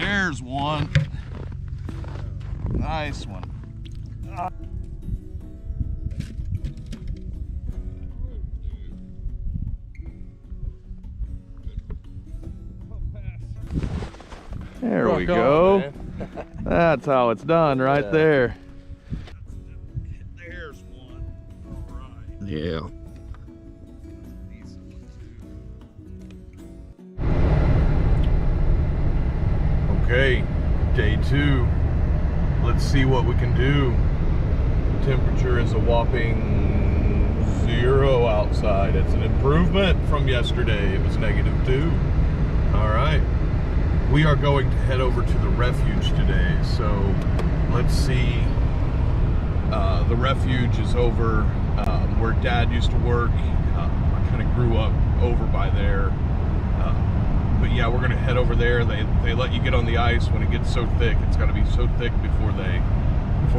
There's one. Nice one. There we go. That's how it's done right there. There's one. All right. Yeah. Okay, day 2. Let's see what we can do. The temperature is a whopping 0 outside. It's an improvement from yesterday. It was -2. All right. We are going to head over to the refuge today. So let's see. The refuge is over where Dad used to work. I kind of grew up over by there. But yeah, we're gonna head over there. They let you get on the ice when it gets so thick. It's gotta be so thick before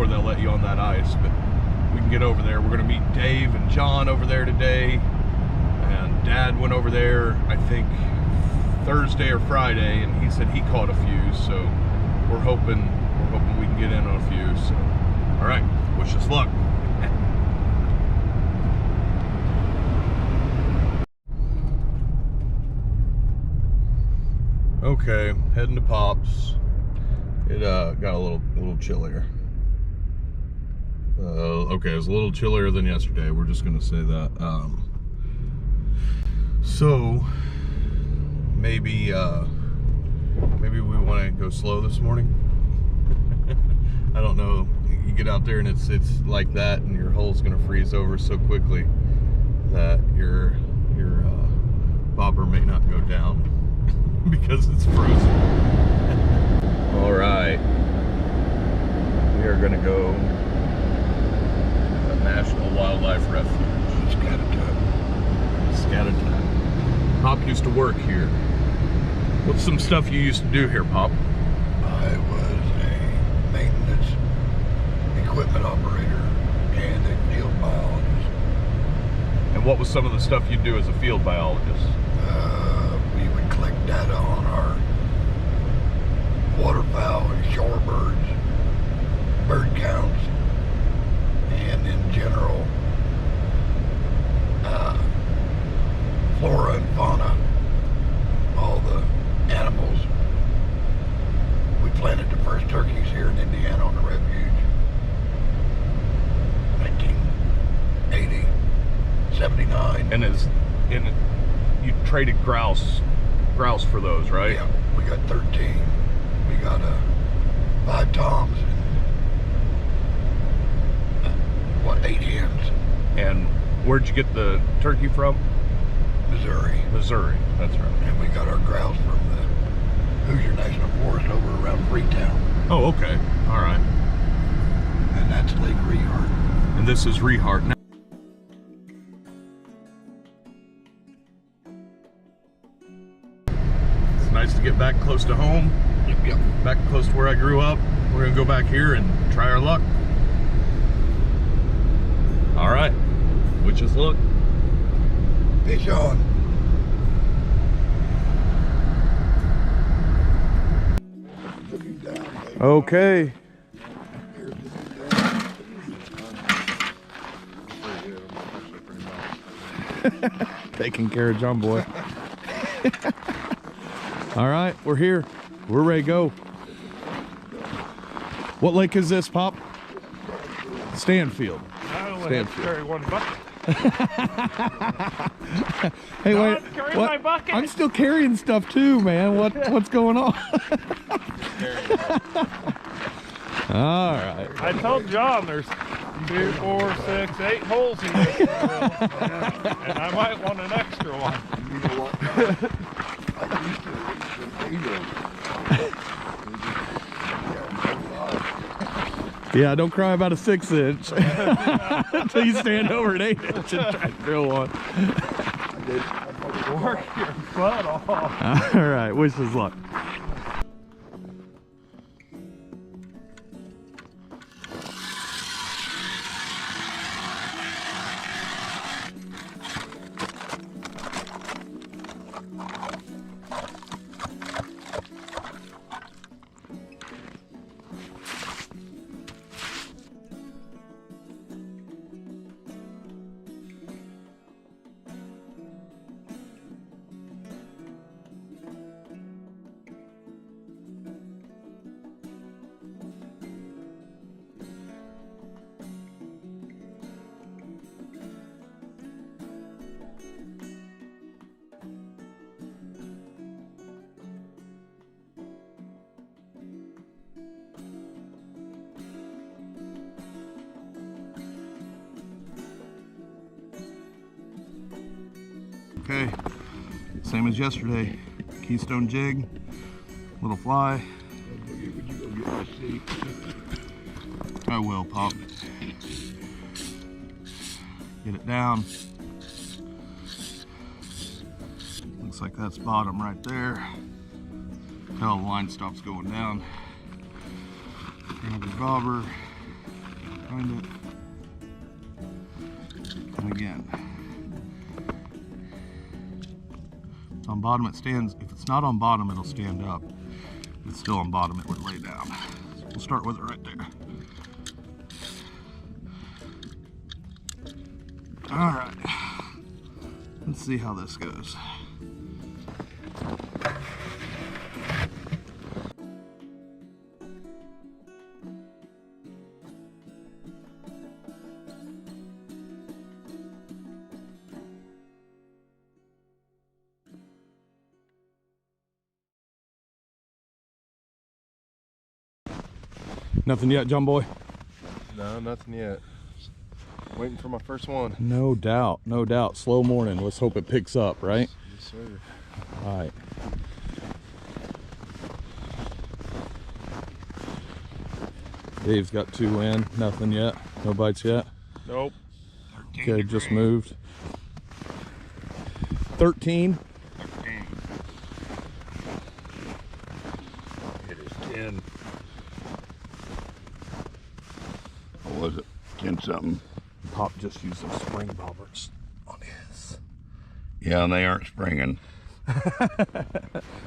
they'll let you on that ice. But we can get over there. We're gonna meet Dave and John over there today. And Dad went over there, I think, Thursday or Friday, and he said he caught a few. So we're hoping we can get in on a few. So, all right, wish us luck. Okay, heading to Pops. It got a little chillier. Okay, it was a little chillier than yesterday. We're just gonna say that. So maybe we want to go slow this morning. I don't know. You get out there and it's like that, and your hull's gonna freeze over so quickly that your bobber may not go down. Because it's frozen. All right, we are going to go to the National Wildlife Refuge. Muscatatuck. Pop used to work here. What's some stuff you used to do here, Pop? I was a maintenance equipment operator and a field biologist. And what was some of the stuff you do as a field biologist? We would collect data on our waterfowl and shorebirds, bird counts, and in general, flora and fauna, all the animals. We planted the first turkeys here in Indiana on the refuge, 1980, 79. And you traded grouse for those, right? Yeah, we got 13. We got 5 toms and 8 hens. And where'd you get the turkey from? Missouri. Missouri, that's right. And we got our grouse from the Hoosier National Forest over around Freetown. Oh, okay. All right. And that's Lake Rehart. And this is Rehart now. It's nice to get back close to home. Yep. Back close to where I grew up. We're gonna go back here and try our luck. All right. Wish us luck. Fish on. Okay. Taking care of John Boy. All right, we're here. We're ready to go. What lake is this, Pop? Stanfield. I only have to carry one bucket. Hey, No, wait. I'm carrying What? my bucket. I'm still carrying stuff too, man. What's going on? All right. I told John there's 2, 4, 6, 8 holes in this drill, and I might want an extra one. You know what? I used to. Yeah, don't cry about a 6-inch until you stand over an 8-inch and try to drill one. Work your butt off. All right, wish us luck. Okay, same as yesterday. Keystone jig, little fly. Would you go get my seat? I will, Pop. Get it down. Looks like that's bottom right there. Hell, the line stops going down. Grab your bobber, find it, and again. It's on bottom, it stands. If it's not on bottom, it'll stand up. If it's still on bottom, it would lay down. So we'll start with it right there. All right, let's see how this goes. Nothing yet, John boy? No, nothing yet. Waiting for my first one. No doubt, no doubt. Slow morning. Let's hope it picks up, right? Yes, sir. All right. Dave's got 2 in. Nothing yet. No bites yet. Nope. Okay, just moved. 13. It is 10. What was it? 10 something. Pop just used some spring bobbers on his. Yeah, and they aren't springing.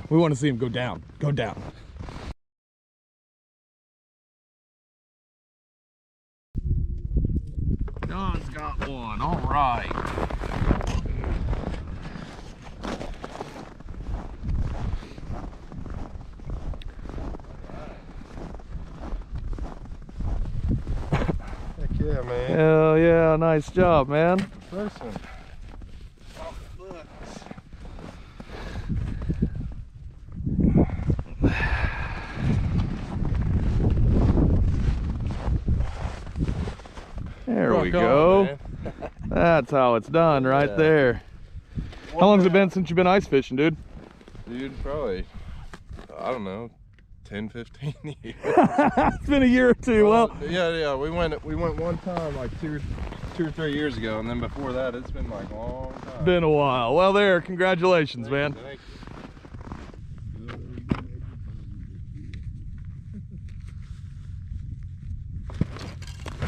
We want to see him go down. Go down. John's got one. All right. Heck yeah, man. Hell yeah, nice job, man. First one. There we Rock on, go. man. That's how it's done right Yeah. there. How long's it been since you've been ice fishing, dude? Dude, probably, I don't know, 10, 15 years. It's been a year or two. Well, yeah, we went one time like two or 3 years ago, and then before that, it's been like a long time. been a while. Well, there, congratulations, man. Thank you.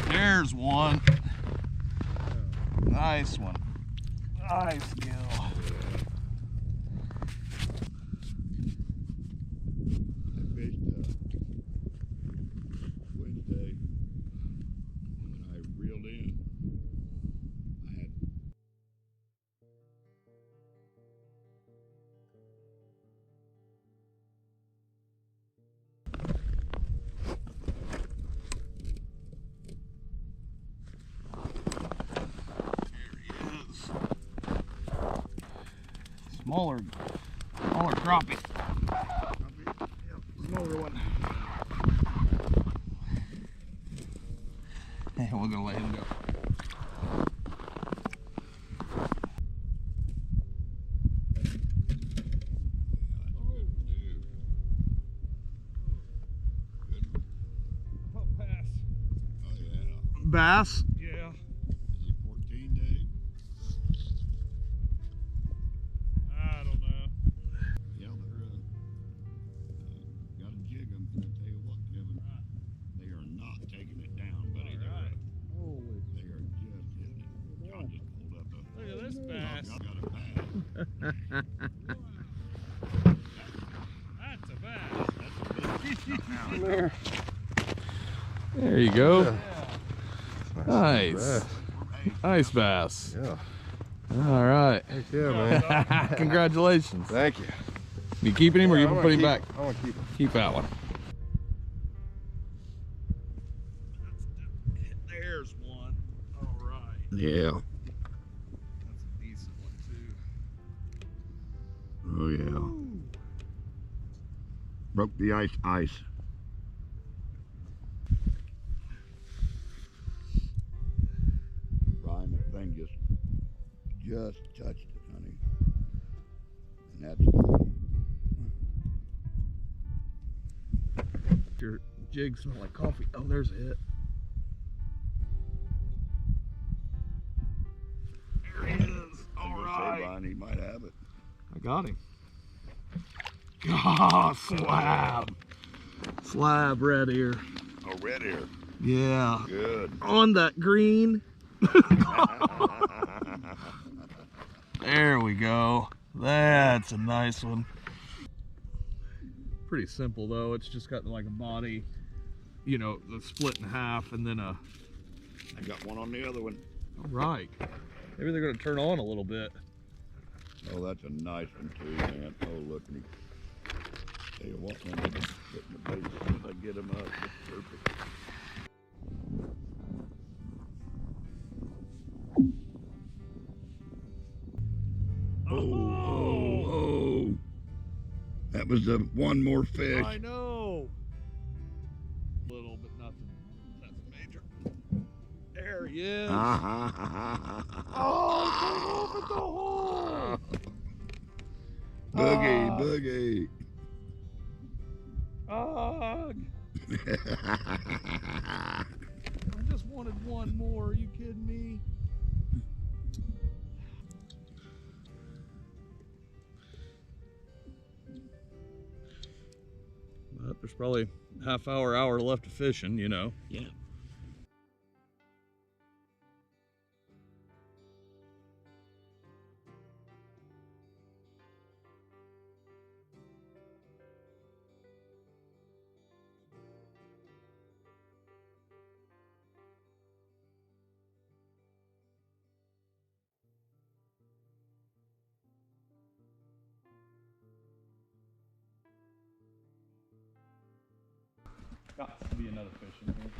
There's one. Nice one. Nice gill. I fished Wednesday, and I reeled in. I had Smaller crappie. Smaller one. Hey, we're gonna let him go. Bass? Yeah. Is it 14 days? I don't know. Yeah, they're got to jig them. And I tell you what, Kevin, they are not taking it down, buddy. Holy. They are just hitting it. John just pulled up a. Look at this bass. Got a bass. That's a bass. Come here. There you go. Yeah. Nice. Nice bass. Yeah. All right. Heck yeah, man. Congratulations. Thank you. You keeping him or you I'm putting him gonna back? I want to keep him. Keep that one. There's one. All right. Yeah. That's a decent one too. Oh yeah. Broke the ice. Brian, the thing just touched it, honey. your jig smell like coffee. Oh, there's a hit. There he is. All right. He might have it. I got him. Oh, slab. Slab red ear. Oh, red ear. Yeah. Good. On that green. There we go. That's a nice one. Pretty simple though. It's just got like a body, you know, split in half, and then a. I got one on the other one. All right. Maybe they're gonna turn on a little bit. Oh, that's a nice one too, man. Oh, look at me. Tell you what, man, I'm putting the bait as soon as I get them up. It's perfect. Oh. That was the one more fish. I know. Little, but nothing. That's major. There he is. Oh, came off at the hole. Boogie. Ugh. I just wanted one more. Are you kidding me? But there's probably hour left of fishing, you know. Yeah. Got to be another fish in here.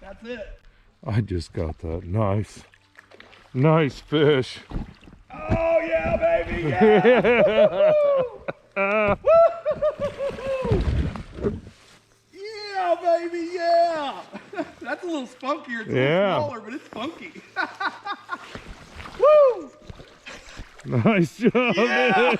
That's it. I just got that nice fish. Oh yeah, baby, yeah! Yeah, baby, yeah! That's a little spunkier. It's a little smaller, but it's funky. Woo! Nice job, man.